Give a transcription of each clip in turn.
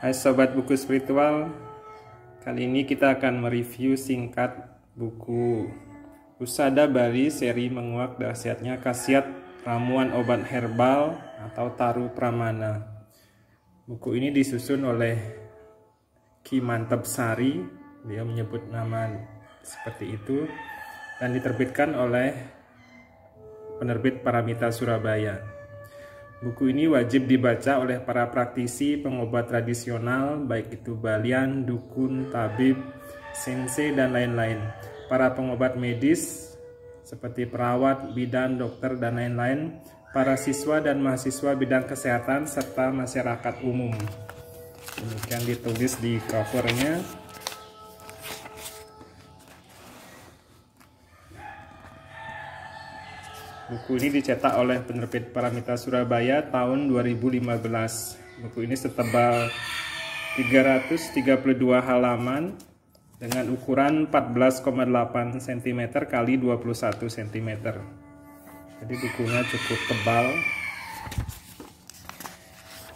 Hai Sobat Buku Spiritual, kali ini kita akan mereview singkat buku Usada Bali seri Menguak Dahsyatnya Khasiat Ramuan Obat Herbal atau Taru Pramana. Buku ini disusun oleh Ki Mantep Sari, dia menyebut nama seperti itu, dan diterbitkan oleh penerbit Paramita Surabaya. Buku ini wajib dibaca oleh para praktisi pengobat tradisional, baik itu balian, dukun, tabib, sensei, dan lain-lain. Para pengobat medis seperti perawat, bidan, dokter, dan lain-lain. Para siswa dan mahasiswa bidang kesehatan serta masyarakat umum. Demikian ditulis di covernya. Buku ini dicetak oleh penerbit Paramita Surabaya tahun 2015. Buku ini setebal 332 halaman dengan ukuran 14,8 cm x 21 cm. Jadi bukunya cukup tebal.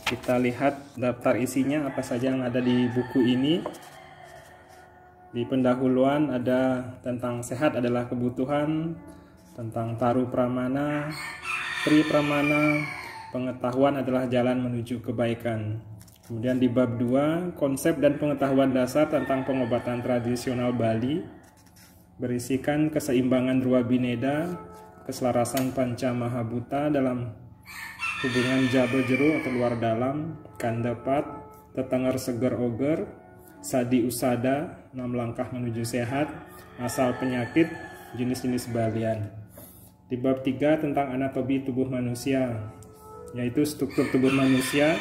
Kita lihat daftar isinya apa saja yang ada di buku ini. Di pendahuluan ada tentang sehat adalah kebutuhan, tentang Taru Pramana, Tri Pramana, pengetahuan adalah jalan menuju kebaikan. Kemudian di bab 2, konsep dan pengetahuan dasar tentang pengobatan tradisional Bali, berisikan keseimbangan Ruwa Bineda, keselarasan Panca Mahabhuta dalam hubungan Jaba Jeru atau luar dalam, Kandapat, Tetengar Seger Oger, Sadi Usada, 6 langkah menuju sehat, asal penyakit, jenis-jenis balian. Di bab 3 tentang anatomi tubuh manusia, yaitu struktur tubuh manusia,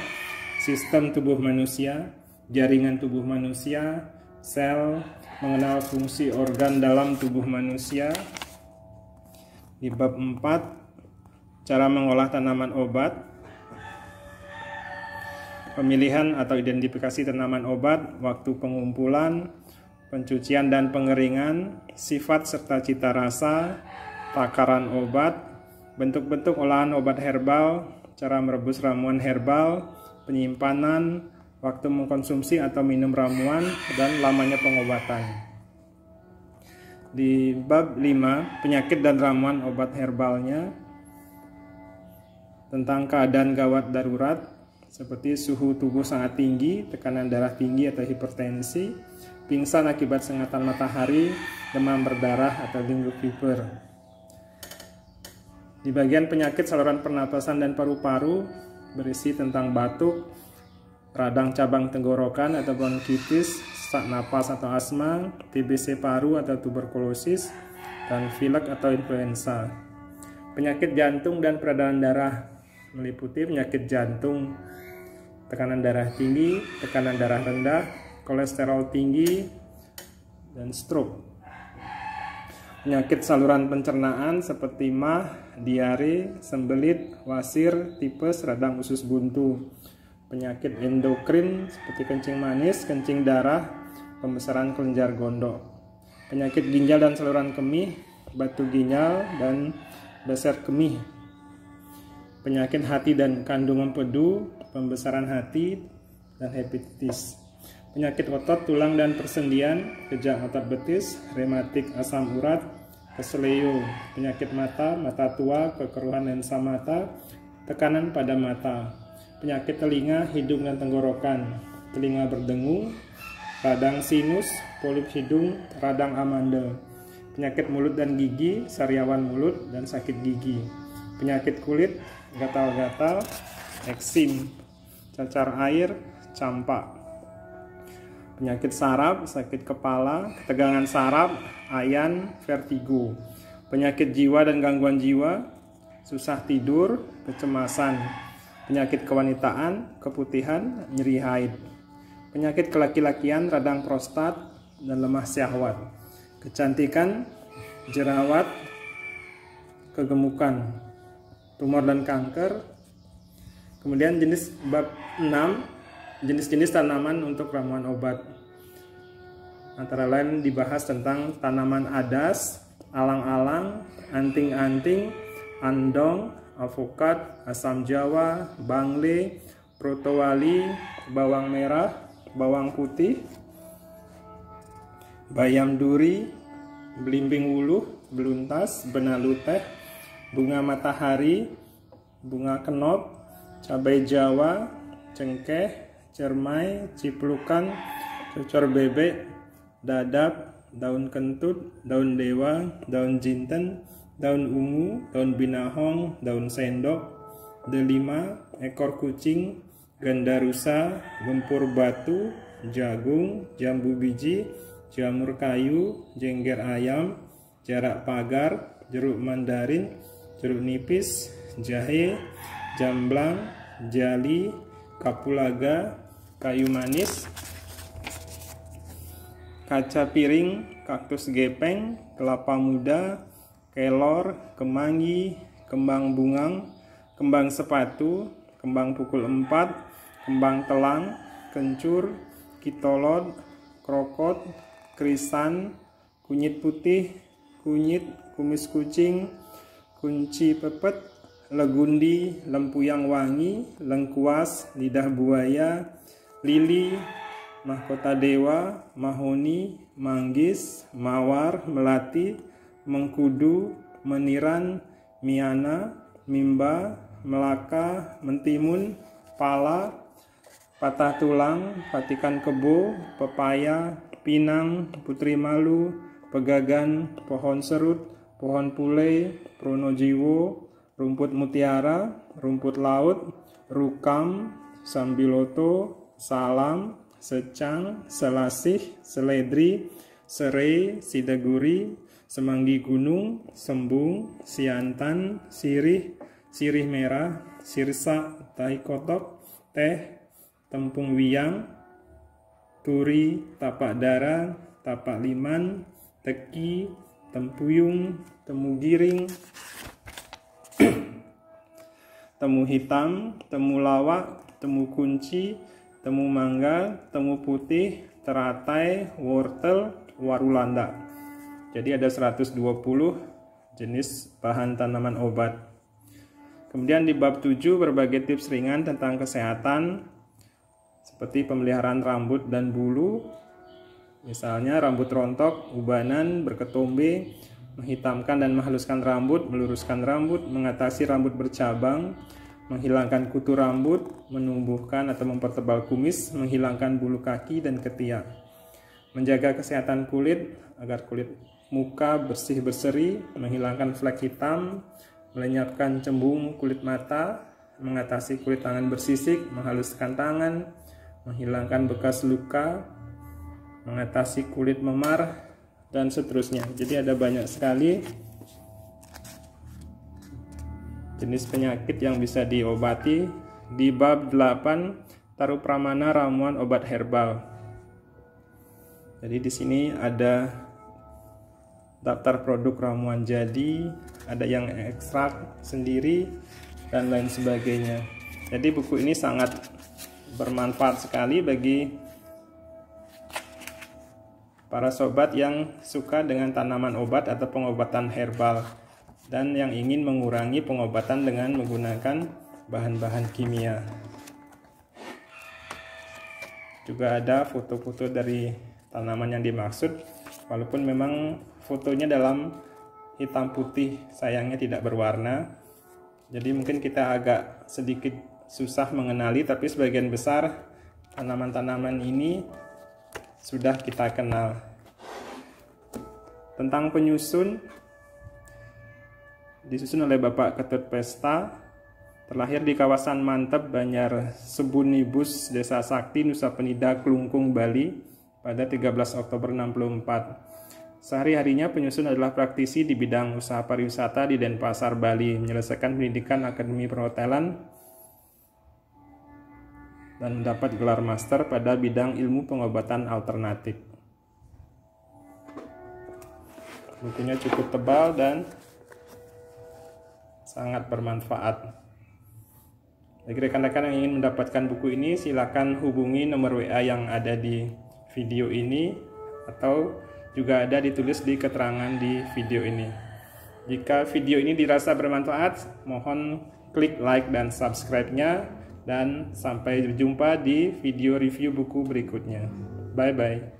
sistem tubuh manusia, jaringan tubuh manusia, sel, mengenal fungsi organ dalam tubuh manusia. Di bab 4, cara mengolah tanaman obat, pemilihan atau identifikasi tanaman obat, waktu pengumpulan, pencucian dan pengeringan, sifat serta cita rasa, takaran obat, bentuk-bentuk olahan obat herbal, cara merebus ramuan herbal, penyimpanan, waktu mengkonsumsi atau minum ramuan, dan lamanya pengobatan. Di bab 5, penyakit dan ramuan obat herbalnya, tentang keadaan gawat darurat, seperti suhu tubuh sangat tinggi, tekanan darah tinggi atau hipertensi, pingsan akibat sengatan matahari, demam berdarah atau dengue fever. Di bagian penyakit saluran pernapasan dan paru-paru, berisi tentang batuk, radang cabang tenggorokan atau bronkitis, sesak napas atau asma, TBC paru atau tuberkulosis, dan pilek atau influenza. Penyakit jantung dan peredaran darah meliputi penyakit jantung, tekanan darah tinggi, tekanan darah rendah, kolesterol tinggi, dan stroke. Penyakit saluran pencernaan seperti mah, diare, sembelit, wasir, tipes, radang usus buntu. Penyakit endokrin seperti kencing manis, kencing darah, pembesaran kelenjar gondok. Penyakit ginjal dan saluran kemih, batu ginjal, dan beser kemih. Penyakit hati dan kandung empedu, pembesaran hati, dan hepatitis. Penyakit otot, tulang, dan persendian, kejang otot betis, rematik asam urat, keseleo, penyakit mata, mata tua, kekeruhan lensa mata, tekanan pada mata, penyakit telinga, hidung, dan tenggorokan, telinga berdengung, radang sinus, polip hidung, radang amandel, penyakit mulut dan gigi, sariawan mulut, dan sakit gigi, penyakit kulit, gatal-gatal, eksim, cacar air, campak. Penyakit saraf, sakit kepala, ketegangan saraf, ayan, vertigo. Penyakit jiwa dan gangguan jiwa, susah tidur, kecemasan. Penyakit kewanitaan, keputihan, nyeri haid. Penyakit kelaki-lakian, radang prostat, dan lemah syahwat. Kecantikan, jerawat, kegemukan, tumor dan kanker. Kemudian jenis bab 6, jenis-jenis tanaman untuk ramuan obat. Antara lain dibahas tentang tanaman adas, alang-alang, anting-anting, andong, avokat, asam jawa, bangle, protowali, bawang merah, bawang putih, bayam duri, belimbing wuluh, beluntas, benalu teh, bunga matahari, bunga kenop, cabai jawa, cengkeh, cermai, ciplukan, cocor bebek, dadap, daun kentut, daun dewa, daun jinten, daun ungu, daun binahong, daun sendok, delima, ekor kucing, ganda rusa, gempur batu, jagung, jambu biji, jamur kayu, jengger ayam, jarak pagar, jeruk mandarin, jeruk nipis, jahe, jamblang, jali, kapulaga, kayu manis, kaca piring, kaktus gepeng, kelapa muda, kelor, kemangi, kembang bungang, kembang sepatu, kembang pukul 4, kembang telang, kencur, kitolod, krokot, krisan, kunyit putih, kunyit, kumis kucing, kunci pepet, legundi, lempuyang wangi, lengkuas, lidah buaya, lili, mahkota dewa, mahoni, manggis, mawar, melati, mengkudu, meniran, miana, mimba, melaka, mentimun, pala, patah tulang, patikan kebo, pepaya, pinang, putri malu, pegagan, pohon serut, pohon pule, pronojiwo, rumput mutiara, rumput laut, rukam, sambiloto, salam, secang, selasih, seledri, serai, sidaguri, semanggi gunung, sembung, siantan, sirih, sirih merah, sirsa, tahi kotok, teh, tempung wiyang, turi, tapak dara, tapak liman, teki, tempuyung, temu giring, temu hitam, temu lawak, temu kunci, temu mangga, temu putih, teratai, wortel, warulanda. Jadi ada 120 jenis bahan tanaman obat. Kemudian di bab 7 berbagai tips ringan tentang kesehatan seperti pemeliharaan rambut dan bulu. Misalnya rambut rontok, ubanan, berketombe, menghitamkan dan menghaluskan rambut, meluruskan rambut, mengatasi rambut bercabang, menghilangkan kutu rambut, menumbuhkan atau mempertebal kumis, menghilangkan bulu kaki dan ketiak. Menjaga kesehatan kulit agar kulit muka bersih berseri, menghilangkan flek hitam, melenyapkan cembung kulit mata, mengatasi kulit tangan bersisik, menghaluskan tangan, menghilangkan bekas luka, mengatasi kulit memar, dan seterusnya. Jadi ada banyak sekali jenis penyakit yang bisa diobati. Di bab 8 taruh pramana ramuan obat herbal. Jadi di sini ada daftar produk ramuan jadi, ada yang ekstrak sendiri dan lain sebagainya. Jadi buku ini sangat bermanfaat sekali bagi para sobat yang suka dengan tanaman obat atau pengobatan herbal dan yang ingin mengurangi pengobatan dengan menggunakan bahan-bahan kimia. Juga ada foto-foto dari tanaman yang dimaksud, walaupun memang fotonya dalam hitam putih, sayangnya tidak berwarna. Jadi mungkin kita agak sedikit susah mengenali, tapi sebagian besar tanaman-tanaman ini sudah kita kenal. Tentang penyusun, disusun oleh Bapak Ketut Pesta, terlahir di kawasan Mantep, Banjar Sebunibus, Desa Sakti, Nusa Penida, Klungkung, Bali pada 13 Oktober 64. Sehari-harinya penyusun adalah praktisi di bidang usaha pariwisata di Denpasar, Bali, menyelesaikan pendidikan Akademi Perhotelan dan mendapat gelar master pada bidang ilmu pengobatan alternatif. Bukunya cukup tebal dan sangat bermanfaat. Bagi rekan-rekan yang ingin mendapatkan buku ini, silakan hubungi nomor WA yang ada di video ini atau juga ada ditulis di keterangan di video ini. Jika video ini dirasa bermanfaat, mohon klik like dan subscribe-nya dan sampai berjumpa di video review buku berikutnya. Bye bye.